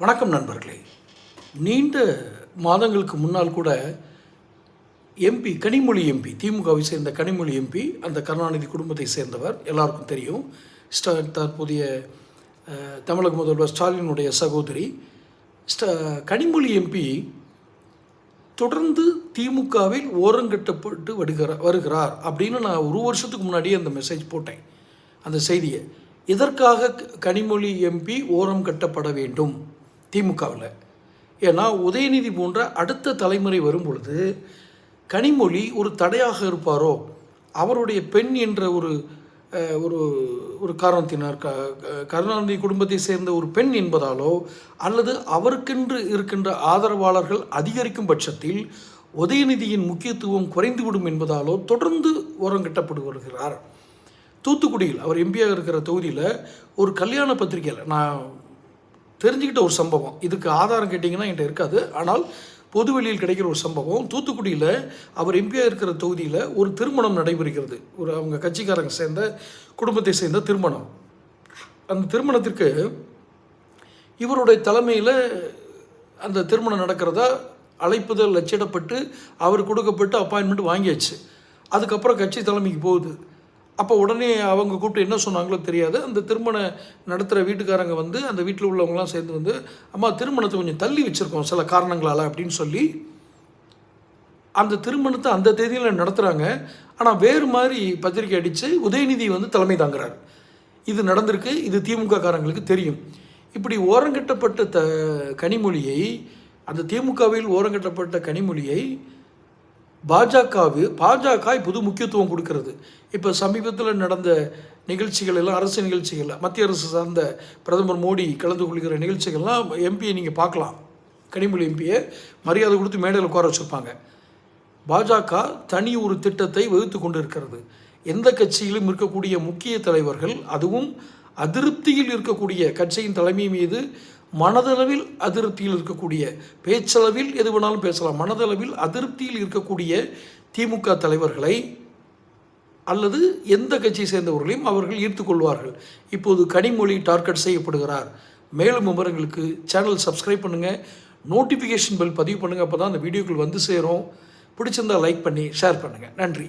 வணக்கம் நண்பர்களே. நீண்ட மாதங்களுக்கு முன்னால் கூட எம்பி கனிமொழி எம்பி, திமுகவை சேர்ந்த கனிமொழி எம்பி, அந்த கருணாநிதி குடும்பத்தை சேர்ந்தவர், எல்லாருக்கும் தெரியும். தற்போதைய தமிழக முதல்வர் ஸ்டாலினுடைய சகோதரி கனிமொழி எம்பி தொடர்ந்து திமுகவில் ஓரங்கட்டப்பட்டு வருகிறார் அப்படின்னு நான் ஒரு வருஷத்துக்கு முன்னாடியே அந்த மெசேஜ் போட்டேன், அந்த செய்தியை. எதற்காக கனிமொழி எம்பி ஓரம் கட்டப்பட வேண்டும் திமுகவில்? ஏன்னா உதயநிதி போன்ற அடுத்த தலைமுறை வரும் பொழுது கனிமொழி ஒரு தடையாக இருப்பாரோ, அவருடைய பெண் என்ற ஒரு ஒரு ஒரு காரணத்தினார், கருணாநிதி குடும்பத்தை சேர்ந்த ஒரு பெண் என்பதாலோ, அல்லது அவருக்கென்று இருக்கின்ற ஆதரவாளர்கள் அதிகரிக்கும் பட்சத்தில் உதயநிதியின் முக்கியத்துவம் குறைந்துவிடும் என்பதாலோ தொடர்ந்து ஓரங்கட்டப்பட்டு வருகிறார். தூத்துக்குடியில் அவர் எம்பியாக இருக்கிற தொகுதியில் ஒரு கல்யாண பத்திரிகையில் நான் தெரிஞ்சுக்கிட்ட ஒரு சம்பவம், இதுக்கு ஆதாரம் கேட்டிங்கன்னா என்கிட்ட இருக்காது, ஆனால் பொதுவெளியில் கிடைக்கிற ஒரு சம்பவம். தூத்துக்குடியில் அவர் எம்பியாக இருக்கிற தொகுதியில் ஒரு திருமணம் நடைபெறுகிறது. ஒரு அவங்க கட்சிக்காரங்க சேர்ந்த குடும்பத்தை சேர்ந்த திருமணம். அந்த திருமணத்திற்கு இவருடைய தலைமையில் அந்த திருமணம் நடக்கிறதா அழைப்புதல் அச்சிடப்பட்டு அவர் கொடுக்கப்பட்டு அப்பாயின்மெண்ட் வாங்கியாச்சு. அதுக்கப்புறம் கட்சி தலைமைக்கு போகுது. அப்போ உடனே அவங்க கூப்பிட்டு என்ன சொன்னாங்களோ தெரியாது, அந்த திருமணம் நடத்துகிற வீட்டுக்காரங்க வந்து அந்த வீட்டில் உள்ளவங்களாம் சேர்ந்து வந்து, அம்மா திருமணத்தை கொஞ்சம் தள்ளி வச்சுருக்கோம் சில காரணங்களால் அப்படின்னு சொல்லி அந்த திருமணத்தை அந்த தேதியில் நடத்துகிறாங்க. ஆனால் வேறு மாதிரி பத்திரிக்கை அடித்து உதயநிதி வந்து தலைமை தாங்குறார். இது நடந்திருக்கு, இது திமுக காரங்களுக்கு தெரியும். இப்படி ஓரங்கட்டப்பட்ட கனிமொழியை, அந்த திமுகவில் ஓரங்கட்டப்பட்ட கனிமொழியை பாஜக புது முக்கியத்துவம் கொடுக்கிறது. இப்போ சமீபத்தில் நடந்த நிகழ்ச்சிகள் எல்லாம், அரசு நிகழ்ச்சிகள், மத்திய அரசு சார்ந்த பிரதமர் மோடி கலந்து கொள்கிற நிகழ்ச்சிகள்லாம் எம்பியை நீங்கள் பார்க்கலாம். கனிமொழி எம்பியை மரியாதை கொடுத்து மேடையில் உட்கார வச்சுருப்பாங்க. பாஜக தனி ஒரு திட்டத்தை வகுத்து கொண்டு இருக்கிறது. எந்த கட்சியிலும் இருக்கக்கூடிய முக்கிய தலைவர்கள், அதுவும் அதிருப்தியில் இருக்கக்கூடிய கட்சியின் தலைமை மீது மனதளவில் அதிருப்தியில் இருக்கக்கூடிய, பேச்சளவில் எது வேணாலும் பேசலாம், மனதளவில் அதிருப்தியில் இருக்கக்கூடிய திமுக தலைவர்களை அல்லது எந்த கட்சியை சேர்ந்தவர்களையும் அவர்கள் ஈர்த்து கொள்வார்கள். இப்போது கனிமொழி டார்கெட் செய்யப்படுகிறார். மேலும் விவரங்களுக்கு சேனல் சப்ஸ்கிரைப் பண்ணுங்கள், நோட்டிஃபிகேஷன் பெல் பதிவு பண்ணுங்கள். அப்போ தான் அந்த வீடியோக்கள் வந்து சேரும். பிடிச்சிருந்தால் லைக் பண்ணி ஷேர் பண்ணுங்கள். நன்றி.